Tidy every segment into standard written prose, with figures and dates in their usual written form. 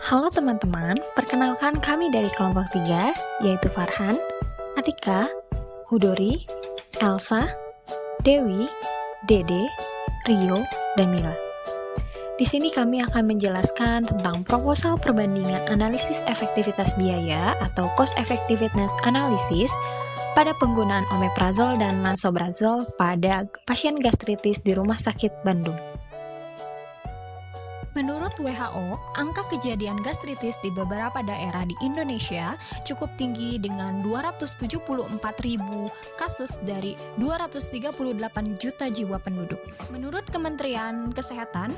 Halo teman-teman, perkenalkan kami dari kelompok 3, yaitu Farhan, Atika, Hudori, Elsa, Dewi, Dede, Rio, dan Mila. Di sini kami akan menjelaskan tentang proposal perbandingan analisis efektivitas biaya atau cost effectiveness analysis pada penggunaan omeprazol dan lansoprazol pada pasien gastritis di Rumah Sakit Bandung. Menurut WHO, angka kejadian gastritis di beberapa daerah di Indonesia cukup tinggi dengan 274.000 kasus dari 238 juta jiwa penduduk. Menurut Kementerian Kesehatan,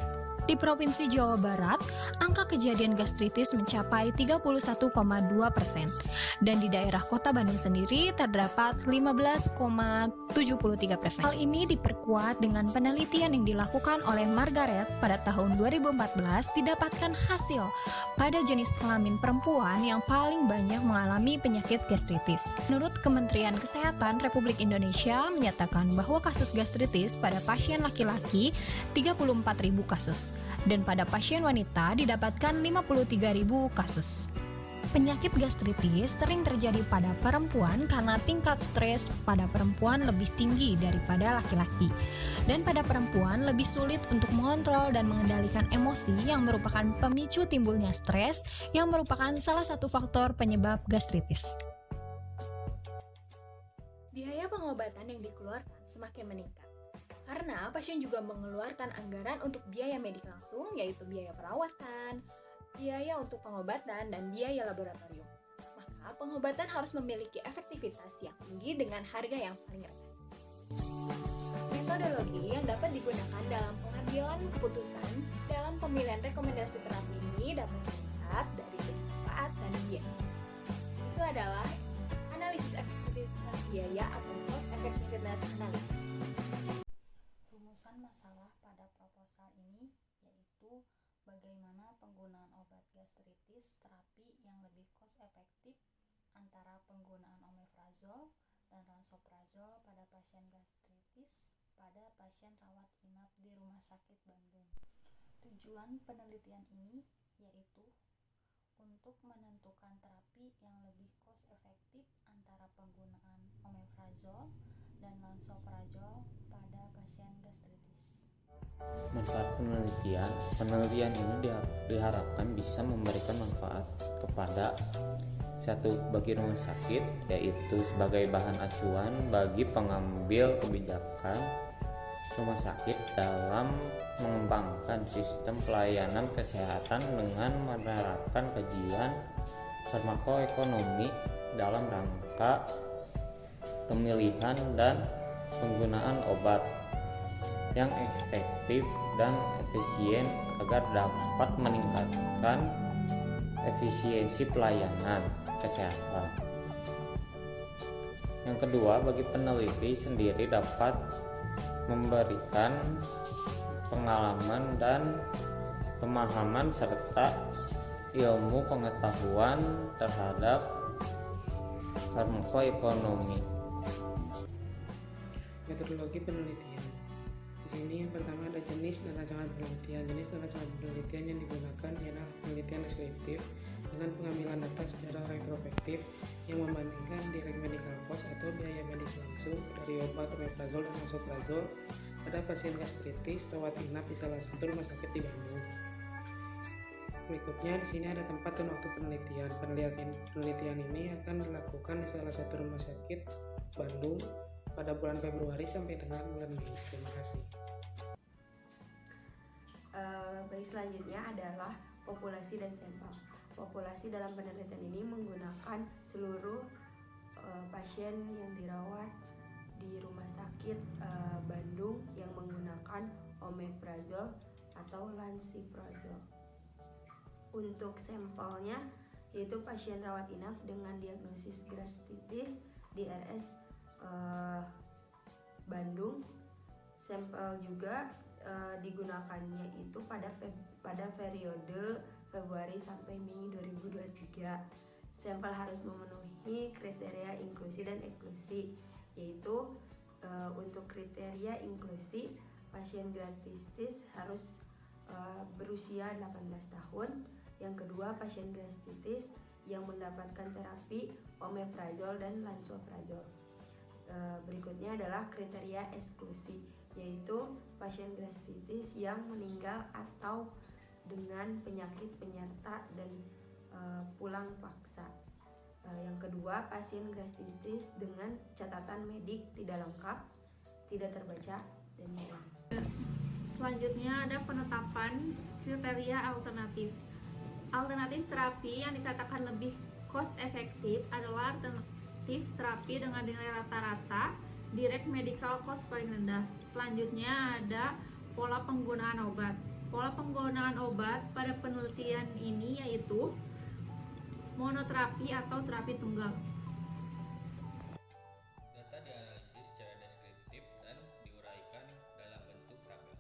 di Provinsi Jawa Barat, angka kejadian gastritis mencapai 31,2%, dan di daerah Kota Bandung sendiri terdapat 15,73%. Hal ini diperkuat dengan penelitian yang dilakukan oleh Margaret pada tahun 2014 didapatkan hasil pada jenis kelamin perempuan yang paling banyak mengalami penyakit gastritis. Menurut Kementerian Kesehatan Republik Indonesia menyatakan bahwa kasus gastritis pada pasien laki-laki 34.000 kasus, dan pada pasien wanita didapatkan 53.000 kasus. Penyakit gastritis sering terjadi pada perempuan karena tingkat stres pada perempuan lebih tinggi daripada laki-laki. Dan pada perempuan lebih sulit untuk mengontrol dan mengendalikan emosi yang merupakan pemicu timbulnya stres yang merupakan salah satu faktor penyebab gastritis. Biaya pengobatan yang dikeluarkan semakin meningkat karena pasien juga mengeluarkan anggaran untuk biaya medik langsung, yaitu biaya perawatan, biaya untuk pengobatan, dan biaya laboratorium. Maka pengobatan harus memiliki efektivitas yang tinggi dengan harga yang paling rendah. Metodologi yang dapat digunakan dalam pengambilan keputusan dalam pemilihan rekomendasi terapi ini dapat dilihat dari segi manfaat dan biaya. Itu adalah analisis efektivitas biaya atau cost effectiveness analysis. Rumusan masalah pada proposal ini yaitu bagaimana penggunaan obat gastritis terapi yang lebih cost efektif antara penggunaan omeprazol dan lansoprazol pada pasien gastritis pada pasien rawat inap di Rumah Sakit Bandung. Tujuan penelitian ini yaitu untuk menentukan terapi yang lebih cost efektif antara penggunaan omeprazol dan lansoprazol pada pasien gastritis. Manfaat penelitian ini diharapkan bisa memberikan manfaat kepada bagi rumah sakit, yaitu sebagai bahan acuan bagi pengambil kebijakan rumah sakit dalam mengembangkan sistem pelayanan kesehatan dengan menerapkan kajian farmakoekonomi dalam rangka pemilihan dan penggunaan obat yang efektif dan efisien agar dapat meningkatkan efisiensi pelayanan kesehatan. Yang kedua, bagi peneliti sendiri dapat memberikan pengalaman dan pemahaman serta ilmu pengetahuan terhadap farmakoekonomi. Metodologi penelitian. Di sini yang pertama ada jenis dan rancangan penelitian. Jenis dan rancangan penelitian yang digunakan ialah penelitian deskriptif dengan pengambilan data secara retrospektif yang membandingkan direct medical cost atau biaya medis langsung dari obat omeprazol dan lansoprazol pada pasien gastritis rawat inap di salah satu rumah sakit di Bandung. Berikutnya di sini ada tempat dan waktu penelitian. Penelitian ini akan dilakukan di salah satu rumah sakit Bandung pada bulan Februari sampai dengan bulan Mei. Terima kasih. Baik, selanjutnya adalah populasi dan sampel. Populasi dalam penelitian ini menggunakan seluruh pasien yang dirawat di rumah sakit Bandung yang menggunakan omeprazol atau lansoprazol. Untuk sampelnya yaitu pasien rawat inap dengan diagnosis gastritis di RS Bandung. Sampel juga digunakannya itu pada periode Februari sampai Mei 2023. Sampel harus memenuhi kriteria inklusi dan eksklusi, yaitu untuk kriteria inklusi pasien gastritis harus berusia 18 tahun Yang kedua, pasien gastritis yang mendapatkan terapi omeprazol dan lansoprazol. Berikutnya adalah kriteria eksklusi, yaitu pasien gastritis yang meninggal atau dengan penyakit penyerta dan pulang paksa. Yang kedua, pasien gastritis dengan catatan medik tidak lengkap, tidak terbaca, dan hilang. Selanjutnya ada penetapan kriteria alternatif. Alternatif terapi yang dikatakan lebih cost efektif adalah alternatif terapi dengan nilai rata-rata direct medical cost paling rendah. Selanjutnya ada pola penggunaan obat. Pola penggunaan obat pada penelitian ini yaitu monoterapi atau terapi tunggal. Data dianalisis secara deskriptif dan diuraikan dalam bentuk tabel.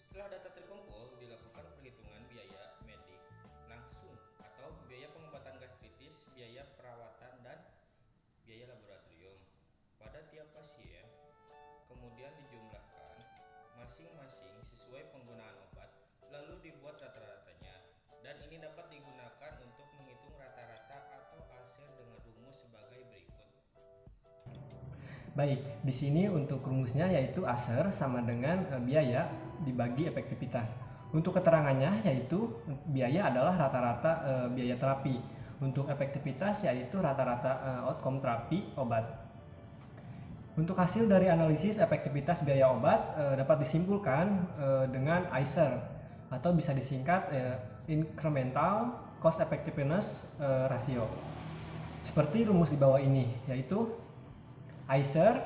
Setelah data terkumpul, dilakukan perhitungan biaya medik langsung atau biaya pengobatan gastritis, biaya perawatan, dan biaya laboratorium pada tiap pasien. Kemudian dijumlahkan masing-masing sesuai penggunaan obat, lalu dibuat rata-ratanya. Dan ini dapat digunakan untuk menghitung rata-rata atau ASER dengan rumus sebagai berikut. Baik, di sini untuk rumusnya yaitu ASER sama dengan biaya dibagi efektivitas. Untuk keterangannya yaitu biaya adalah rata-rata biaya terapi. Untuk efektivitas yaitu rata-rata outcome terapi obat. Untuk hasil dari analisis efektivitas biaya obat dapat disimpulkan dengan ICER atau bisa disingkat Incremental Cost Effectiveness Ratio. Seperti rumus di bawah ini, yaitu ICER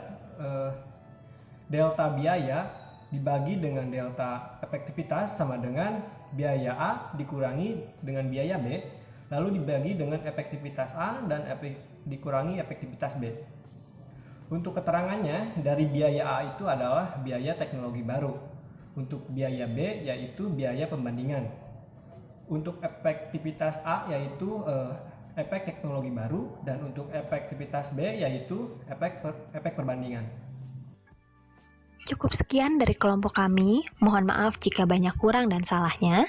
delta biaya dibagi dengan delta efektivitas sama dengan biaya A dikurangi dengan biaya B, lalu dibagi dengan efektivitas A dan dikurangi efektivitas B. Untuk keterangannya, dari biaya A itu adalah biaya teknologi baru. Untuk biaya B yaitu biaya pembandingan. Untuk efektivitas A yaitu efek teknologi baru, dan untuk efektivitas B yaitu efek perbandingan. Cukup sekian dari kelompok kami. Mohon maaf jika banyak kurang dan salahnya.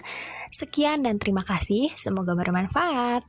Sekian dan terima kasih. Semoga bermanfaat.